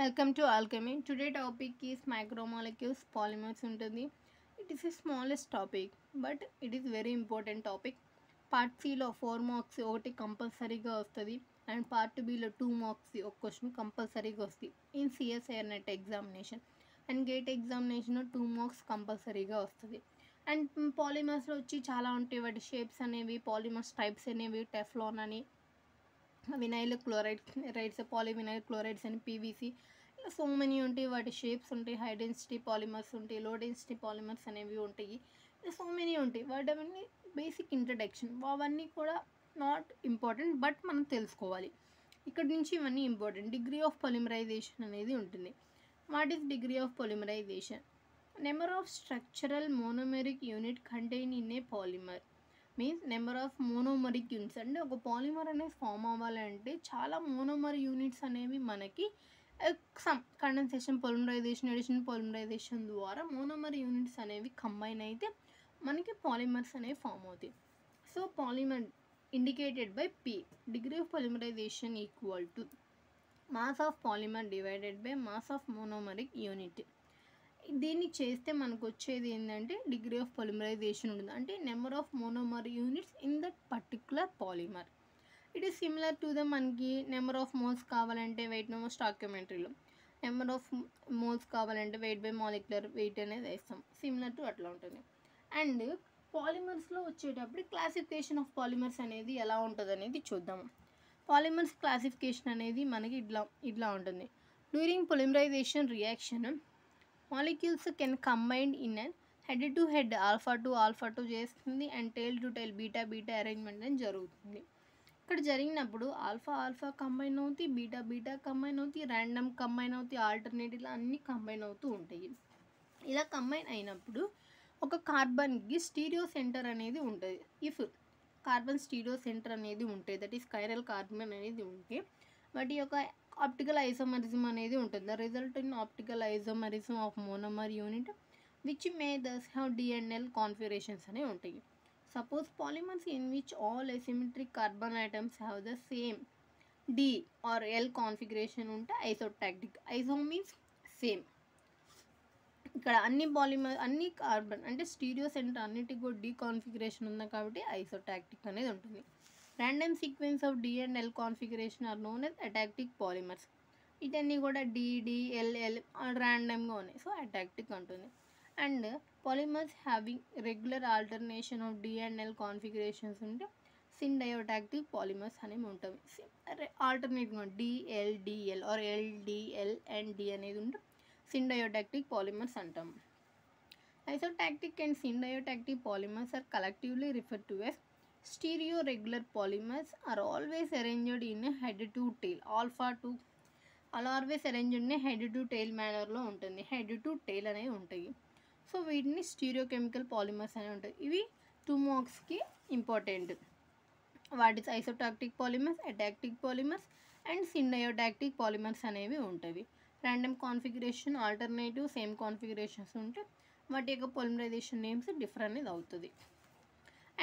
Welcome to Alchemy. Today topic is micromolecules, polymers ఉంటుంది. It is a smallest topic, but it is very important topic. Part Cలో 4 marks ఒకటి కంపల్సరీగా వస్తుంది and part below 2 marks ఒక question కంపల్సరీగా వస్తుంది in CSIR net examination and gate examination 2 marks కంపల్సరీగా వస్తుంది. And పాలిమర్స్లో వచ్చి చాలా ఉంటాయి, వాటి షేప్స్ అనేవి, పాలిమర్స్ టైప్స్ అనేవి, టెఫ్లాన్ అని, వినైల్ క్లోరైడ్స్, పాలివినైల్ క్లోరైడ్స్ అని, పీవీసీ, ఇలా సో మెనీ ఉంటాయి. వాటి షేప్స్ ఉంటాయి, హై డెన్సిటీ పాలిమర్స్ ఉంటాయి, లో డెన్సిటీ పాలిమర్స్ అనేవి ఉంటాయి, ఇలా సో మెనీ ఉంటాయి. వాటి అవన్నీ బేసిక్ ఇంట్రడక్షన్, అవన్నీ కూడా నాట్ ఇంపార్టెంట్ బట్ మనం తెలుసుకోవాలి. ఇక్కడ నుంచి ఇవన్నీ ఇంపార్టెంట్. డిగ్రీ ఆఫ్ పాలిమరైజేషన్ అనేది ఉంటుంది. What is degree of polymerization? Number of structural monomeric unit contain in a polymer means number of monomeric units. అంటే ఒక పాలిమర్ అనేది ఫామ్ అవ్వాలంటే చాలా మోనోమర్ యూనిట్స్ అనేవి మనకి some condensation, polymerization, addition polymerization ద్వారా మోనోమర్ యూనిట్స్ అనేవి కంబైన్ అయితే మనకి పాలిమర్స్ అనేవి ఫామ్ అవుతాయి. So polymer indicated by P. Degree of polymerization equal to mass of polymer divided by mass of monomeric unit. దీన్ని చేస్తే మనకు వచ్చేది ఏంటంటే డిగ్రీ ఆఫ్ పాలిమరైజేషన్ ఉంటుంది, అంటే number of monomer units in that particular polymer. It is similar to the మనకి number of moles కావాలంటే weight మెమో స్టాక్యోమెట్రీలో నెంబర్ ఆఫ్ మోల్స్ కావాలంటే వెయిట్ బై మాలిక్యులర్ వెయిట్ అనేది వేస్తాం, సిమిలర్ టు అట్లా ఉంటుంది. అండ్ పాలిమర్స్లో వచ్చేటప్పుడు క్లాసిఫికేషన్ ఆఫ్ పాలిమర్స్ అనేది ఎలా ఉంటుంది అనేది చూద్దాము. పాలిమర్స్ క్లాసిఫికేషన్ అనేది మనకి ఇట్లా ఉంటుంది. During polymerisation reaction molecules can combined in and head to head alpha to చేస్తుంది and tail to tail beta arrangement అని జరుగుతుంది. ఇక్కడ జరిగినప్పుడు ఆల్ఫా కంబైన్ అవుతాయి, బీటా కంబైన్ అవుతాయి, ర్యాండమ్ కంబైన్ అవుతాయి, ఆల్టర్నేటివ్ అన్నీ కంబైన్ అవుతూ ఉంటాయి. ఇలా కంబైన్ అయినప్పుడు ఒక కార్బన్కి స్టీరియో సెంటర్ అనేది ఉంటుంది. ఇఫ్ కార్బన్ స్టీరియో సెంటర్ అనేది ఉంటే, దట్ ఈస్ కైరల్ కార్బన్ అనేది ఉంటే, వాటి యొక్క ఆప్టికల్ ఐసోమరిజం అనేది ఉంటుంది. The result in optical isomerism of monomer unit which may thus have D and L configurations అనేవి ఉంటాయి. Suppose polymers in which all asymmetric carbon atoms have the same D or L configuration ఉంటే isotactic. Iso means same. ఇక్కడ అన్ని carbon అంటే stereo centre అన్నిటికి కూడా D configuration ఉంది కాబట్టి ఐసోటాక్టిక్ అనేది ఉంటుంది. Random sequence of D and L configuration are known as atactic polymers. ఇవన్నీ కూడా డిఎల్ఎల్ ర్యాండమ్గా ఉన్నాయి, సో అటాక్టిక్ ఉంటుంది. And polymers having regular alternation of D and L configurations ఉంటే సిండయోటాక్టిక్ పాలిమర్స్ అనేవి ఉంటాయి. ఆల్టర్నేట్గా DL or LDL and D అనేది ఉంటే సిండయోటాక్టిక్ పాలిమర్స్ అంటాం. Isotactic and syndiotactic polymers are collectively referred to as stereo regular polymers are always arranged in head to tail always arranged in head to tail మేనర్లో ఉంటుంది. Head to tail అనేవి ఉంటాయి. So వీటిని stereo chemical polymers అనేవి ఉంటాయి. ఇవి 2 మార్క్స్కి important. వాటి isotactic polymers, atactic polymers and syndiotactic polymers అనేవి ఉంటాయి. Random configuration, alternative, same configurations ఉంటే వాటి యొక్క పాలిమరైజేషన్ నేమ్స్ డిఫరెంట్ అనేది అవుతుంది.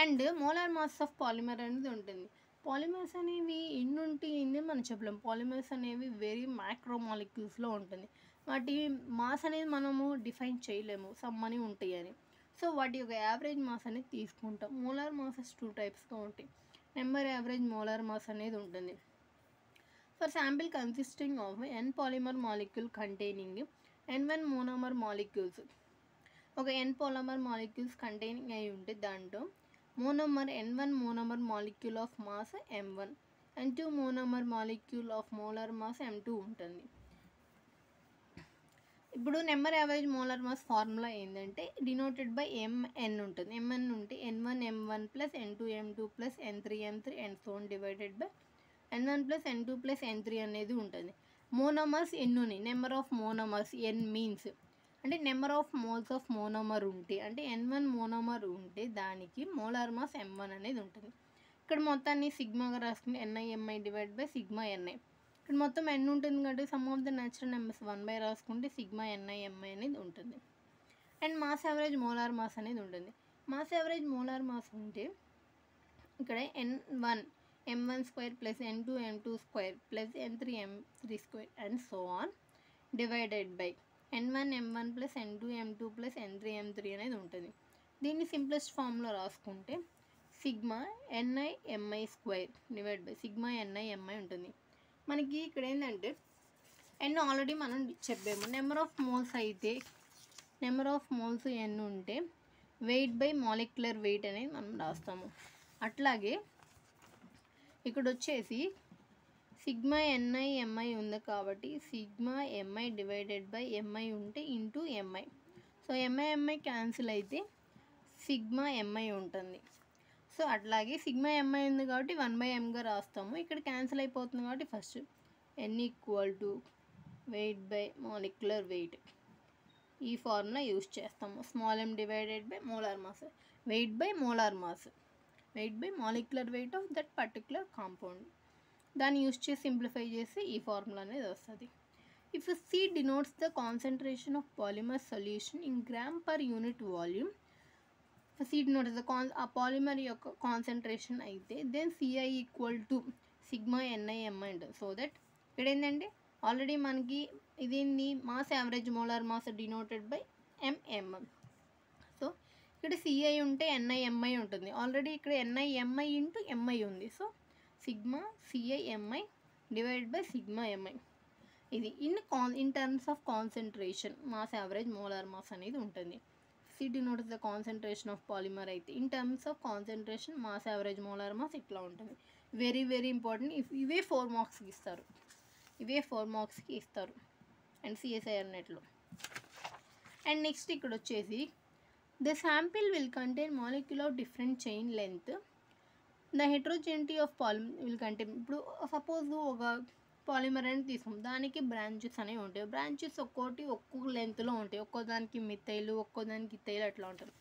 And molar mass of polymer అనేది ఉంటుంది. పాలిమర్స్ అనేవి ఎన్ని ఉంటాయి మనం చెప్పలేము. పాలిమర్స్ అనేవి వెరీ మైక్రో మాలిక్యూల్స్లో ఉంటుంది. వాటి మాస్ అనేది మనము డిఫైన్ చేయలేము, సమ్ అని ఉంటాయి అని. సో వాటి యొక్క యావరేజ్ మాస్ అనేది తీసుకుంటాం. మోలార్ మాసెస్ 2 టైప్స్గా ఉంటాయి. నెంబర్ యావరేజ్ మోలార్ మాస్ అనేది ఉంటుంది. For sample consisting of n polymer molecule containing n1 monomer molecules. ఒక n పాలిమర్ మాలిక్యూల్స్ కంటైనింగ్ అయి ఉంటే దాంట్లో monomer n1 monomer molecule of mass m1 n2 monomer molecule of molar mass m2 ఉంటుంది. ఇప్పుడు number average molar mass formula ఏంటంటే denoted by mn ఉంటుంది. mn ఉంటే n1 m1 plus n2 m2 plus n3 m3 and so divided by n1 plus n2 plus n3 అనేది ఉంటుంది. Monomers ఎన్ని ఉన్నాయి? Number of monomers n means అంటే number of moles of monomer ఉంటే, అంటే n1 monomer ఉంటే దానికి మోలార్ మాస్ m1 అనేది ఉంటుంది. ఇక్కడ మొత్తాన్ని సిగ్మాగా రాసుకుంటే NiMi divide by sigma ni. ఇక్కడ మొత్తం n ఉంటుంది కాబట్టి some of the natural numbers 1 రాసుకుంటే సిగ్మా NiMi అనేది ఉంటుంది. And mass average molar mass అనేది ఉంటుంది. మాస్ యావరేజ్ మోలార్ మాస్ ఉంటే ఇక్కడ n1 m1 square plus n2 m2 square plus n3 m3 square and so on divided by n1 m1 plus n2 m2 plus n3 m3 అనేది ఉంటుంది. దీన్ని simplest ఫామ్లో రాసుకుంటే sigma ni mi square divide by sigma ni mi ఉంటుంది. మనకి ఇక్కడ ఏంటంటే n already మనం చెప్పాము. నెంబర్ ఆఫ్ మోల్స్ అయితే నెంబర్ ఆఫ్ మోల్స్ n ఉంటే వెయిట్ బై మాలిక్యులర్ వెయిట్ అనేది మనం రాస్తాము. అట్లాగే ఇక్కడ వచ్చేసి సిగ్మా ni mi ఉంది కాబట్టి sigma mi divided by mi ఉంటే into mi. So mi cancel అయితే సిగ్మా mi ఉంటుంది. సో అట్లాగే సిగ్మా mi ఉంది కాబట్టి 1/mగా రాస్తాము. ఇక్కడ క్యాన్సిల్ అయిపోతుంది కాబట్టి first n equal to wait by molecular wait ఈ ఫార్ములా యూజ్ చేస్తాము. Small m divided by molar mass, weight by molar mass, wait by molecular weight of that particular compound. దాన్ని use చేసి సింప్లిఫై చేసి ఈ formula అనేది వస్తుంది. If C denotes the concentration of polymer solution in gram per unit volume, C denotes ఆ polymer యొక్క concentration అయితే then CI equal to sigma ni mi ఉంటుంది. సో దట్ ఇక్కడ ఏంటంటే ఆల్రెడీ మనకి ఇదేంది mass average molar mass denoted by mm. So ఇక్కడ CI ఉంటే ni mi ఉంటుంది. ఆల్రెడీ ఇక్కడ ni mi ఇంటూ mi ఉంది. So sigma CI mi divide by sigma mi ఇది in terms of concentration mass average molar mass అనేది ఉంటుంది. C denotes the concentration of polymer అయితే in terms of concentration mass average molar mass ఇట్లా ఉంటుంది. Very very important. ఇవే 4 మార్క్స్కి ఇస్తారు, ఇవే 4 మార్క్స్కి ఇస్తారు అండ్ CSIR నెట్లో. అండ్ నెక్స్ట్ ఇక్కడ వచ్చేసి the sample will contain molecule of different chain length, the heterogeneity of polymer will contain. ఇప్పుడు సపోజ్ ఒక పాలిమర్ అని తీసుకుంటాం, దానికి బ్రాంచెస్ అనేవి ఉంటాయి. బ్రాంచెస్ ఒక్కొక్కటి ఒక్కొక్క లెంత్లో ఉంటాయి. ఒక్కోదానికి మిథైల్, ఒక్కోదానికి ఇథైల్ అట్లా ఉంటుంది.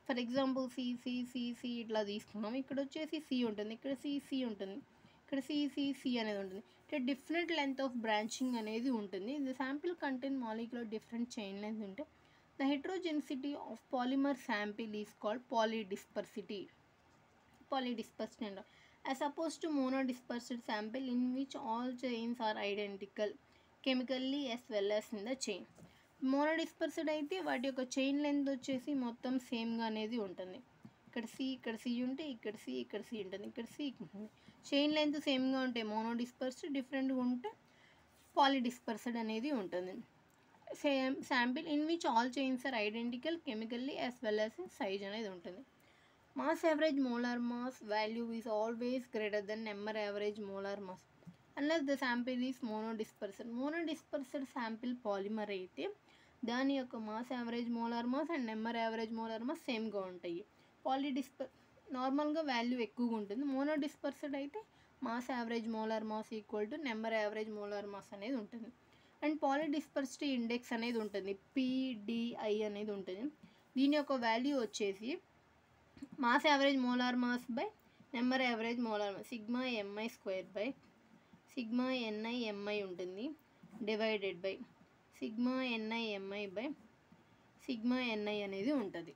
ఫర్ ఎగ్జాంపుల్ సి ఇట్లా తీసుకున్నాం. ఇక్కడ వచ్చేసి సి ఉంటుంది, ఇక్కడ సి ఉంటుంది, ఇక్కడ సి అనేది ఉంటుంది. ఇక్కడ డిఫరెంట్ లెంత్ ఆఫ్ బ్రాంచింగ్ అనేది ఉంటుంది. The sample contain molecular different chain length ఉంటే the heterogeneity of polymer sample is called polydispersity అంటారు. As opposed to monodispersed sample in which all chains are identical chemically as well as in the chain. మోనోడిస్పర్స్డ్ అయితే వాటి యొక్క chain length వచ్చేసి మొత్తం సేమ్గా అనేది ఉంటుంది. ఇక్కడ సి ఉంటే ఇక్కడ సి ఉంటుంది, ఇక్కడ సి ఉంటుంది. చైన్ లెంత్ సేమ్గా ఉంటే మోనోడిస్పర్స్డ్, డిఫరెంట్గా ఉంటే పాలిడిస్పర్స్డ్ అనేది ఉంటుంది. Same sample in which all chains are identical chemically as well as in size అనేది ఉంటుంది. Mass average molar mass value is always greater than number average molar mass unless the sample is monodispersed. Monodispersed sample polymer అయితే దాని యొక్క mass average molar mass and number average molar mass సేమ్గా ఉంటాయి. నార్మల్గా value ఎక్కువగా ఉంటుంది. Monodispersed అయితే mass average molar mass equal to number average molar mass అనేది ఉంటుంది. అండ్ పాలిడిస్పర్స్డ్ ఇండెక్స్ అనేది ఉంటుంది, PDI అనేది ఉంటుంది. దీని యొక్క వాల్యూ వచ్చేసి mass average molar mass by number average molar mass sigma mi square by sigma ni mi ఉంటుంది divided by sigma ni mi by sigma ni అనేది ఉంటుంది.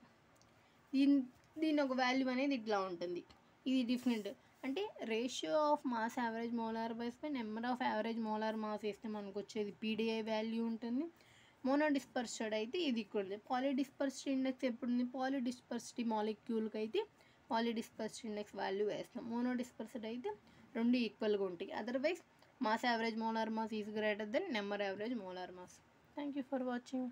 దీని ఒక వాల్యూ అనేది ఇట్లా ఉంటుంది. ఇది డిఫరెంట్ అంటే ratio of mass average molar mass by number of average molar mass వేస్తే మనకు వచ్చేది PDI వాల్యూ ఉంటుంది. మోనోడిస్పర్స్డ్ అయితే ఇది ఇక్కడ ఉంది. పాలిడిస్పర్స్డ్ ఇండెక్స్ ఎప్పుడు ఉంది, పాలిడిస్పర్స్డ్ మాలిక్యూల్కి అయితే పాలిడిస్పర్స్డ్ ఇండెక్స్ వాల్యూ వేస్తాం. మోనోడిస్పర్స్డ్ అయితే రెండు ఈక్వల్గా ఉంటాయి. Otherwise mass average molar mass is greater than number average molar mass. Thank you for watching.